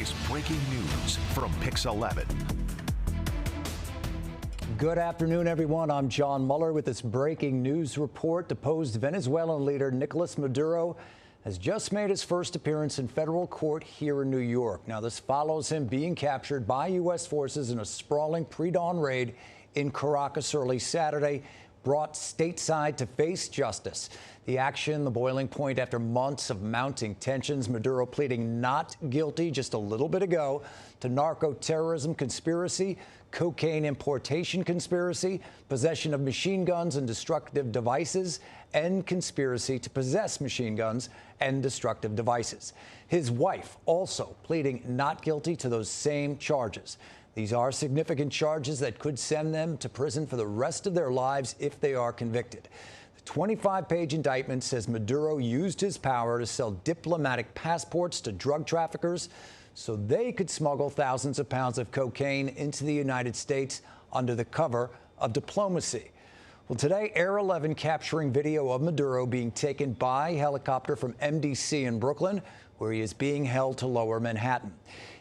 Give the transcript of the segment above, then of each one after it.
is breaking news from Pix 11. Good afternoon, everyone. I'm John Muller with this breaking news report. Deposed Venezuelan leader Nicolas Maduro has just made his first appearance in federal court here in New York. Now, this follows him being captured by U.S. forces in a sprawling pre-dawn raid in Caracas early Saturday, brought stateside to face justice. The action, the boiling point after months of mounting tensions. Maduro pleading not guilty just a little bit ago to narco-terrorism conspiracy, cocaine importation conspiracy, possession of machine guns and destructive devices, and conspiracy to possess machine guns and destructive devices. His wife also pleading not guilty to those same charges. These are significant charges that could send them to prison for the rest of their lives if they are convicted. The 25-page indictment says Maduro used his power to sell diplomatic passports to drug traffickers so they could smuggle thousands of pounds of cocaine into the United States under the cover of diplomacy. Well, today, Air 11 capturing video of Maduro being taken by helicopter from MDC in Brooklyn, where he is being held to Lower Manhattan.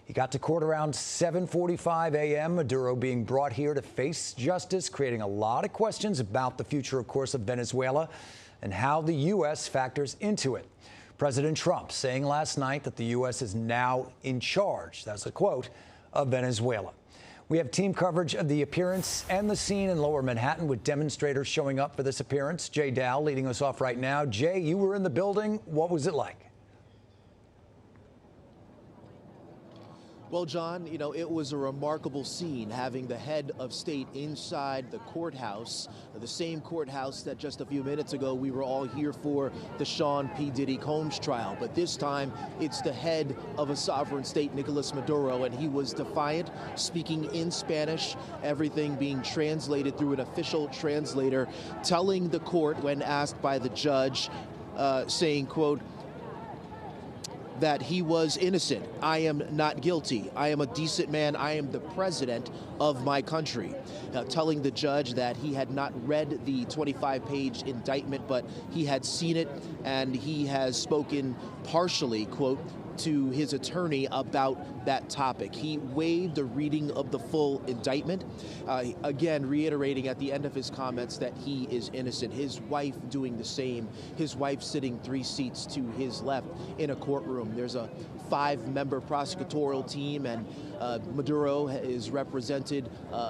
He got to court around 7:45 a.m. Maduro being brought here to face justice, creating a lot of questions about the future, of course, of Venezuela and how the U.S. factors into it. President Trump saying last night that the U.S. is now in charge, that's a quote, of Venezuela. We have team coverage of the appearance and the scene in Lower Manhattan with demonstrators showing up for this appearance. Jay Dow leading us off right now. Jay, you were in the building. What was it like? Well, John, it was a remarkable scene having the head of state inside the courthouse, the same courthouse that just a few minutes ago we were all here for the Sean P. Diddy Combs trial. But this time it's the head of a sovereign state, Nicolas Maduro, and he was defiant, speaking in Spanish, everything being translated through an official translator, telling the court when asked by the judge, saying, quote, that he was innocent. I am not guilty. I am a decent man. I am the president of my country. Telling the judge that he had not read the 25-page indictment, but he had seen it, and he has spoken partially, quote, to his attorney about that topic. He waived the reading of the full indictment, again reiterating at the end of his comments that he is innocent. His wife doing the same. His wife sitting 3 seats to his left in a courtroom. There's a 5-member prosecutorial team, and Maduro is represented,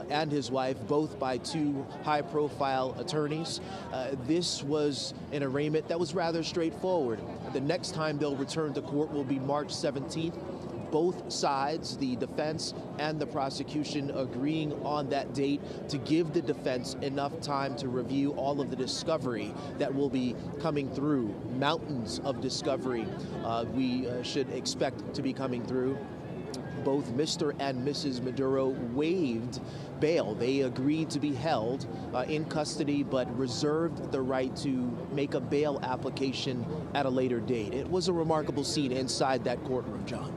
and his wife, both by 2 high-profile attorneys. This was an arraignment that was rather straightforward. The next time they'll return to court will be March 17th. Both sides, the defense and the prosecution, agreeing on that date to give the defense enough time to review all of the discovery that will be coming through. Mountains of discovery we should expect to be coming through. Both Mr. and Mrs. Maduro waived bail. They agreed to be held in custody, but reserved the right to make a bail application at a later date. It was a remarkable scene inside that courtroom, John.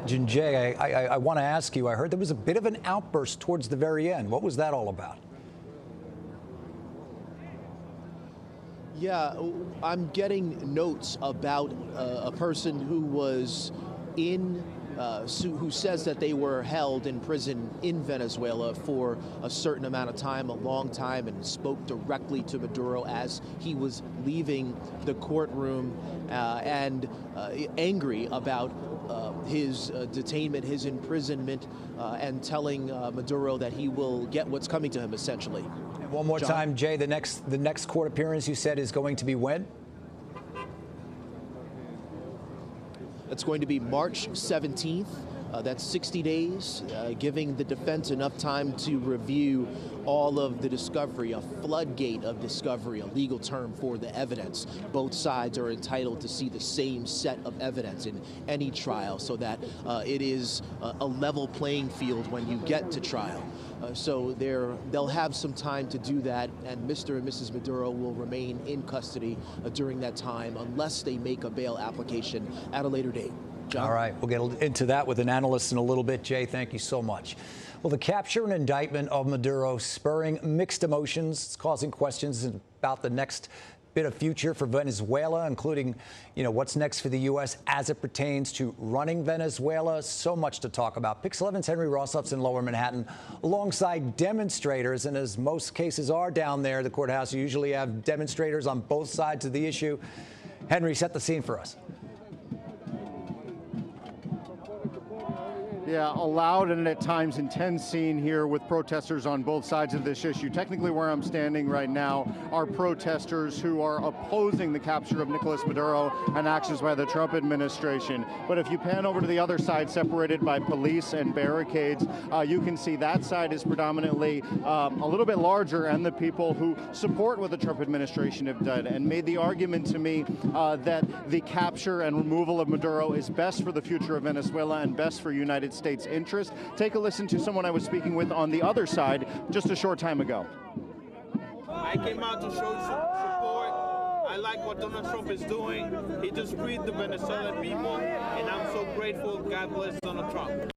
Jay, I want to ask you, I heard there was a bit of an outburst towards the very end. What was that all about? Yeah, I'm getting notes about a person who was who says that they were held in prison in Venezuela for a certain amount of time, a long time, and spoke directly to Maduro as he was leaving the courtroom and angry about his detainment, his imprisonment, and telling Maduro that he will get what's coming to him, essentially. And one more time, Jay, the next court appearance you said is going to be when? It's going to be March 17th. That's 60 days, giving the defense enough time to review all of the discovery, a floodgate of discovery, a legal term for the evidence. Both sides are entitled to see the same set of evidence in any trial so that it is a level playing field when you get to trial. So they'll have some time to do that, and Mr. and Mrs. Maduro will remain in custody during that time unless they make a bail application at a later date. John? All right, we'll get into that with an analyst in a little bit. Jay, thank you so much. Well, the capture and indictment of Maduro spurring mixed emotions. It's causing questions about the next bit of future for Venezuela, including, what's next for the U.S. as it pertains to running Venezuela. So much to talk about. Pix 11's Henry Rossoff's in Lower Manhattan alongside demonstrators. And as most cases are down there, the courthouse, you usually have demonstrators on both sides of the issue. Henry, set the scene for us. Yeah, a loud and at times intense scene here with protesters on both sides of this issue. Technically, where I'm standing right now are protesters who are opposing the capture of Nicolas Maduro and actions by the Trump administration. But if you pan over to the other side, separated by police and barricades, you can see that side is predominantly a little bit larger, and the people who support what the Trump administration have done and made the argument to me that the capture and removal of Maduro is best for the future of Venezuela and best for United States interest. Take a listen to someone I was speaking with on the other side just a short time ago. I came out to show support. I like what Donald Trump is doing. He just freed the Venezuelan people, and I'm so grateful. God bless Donald Trump.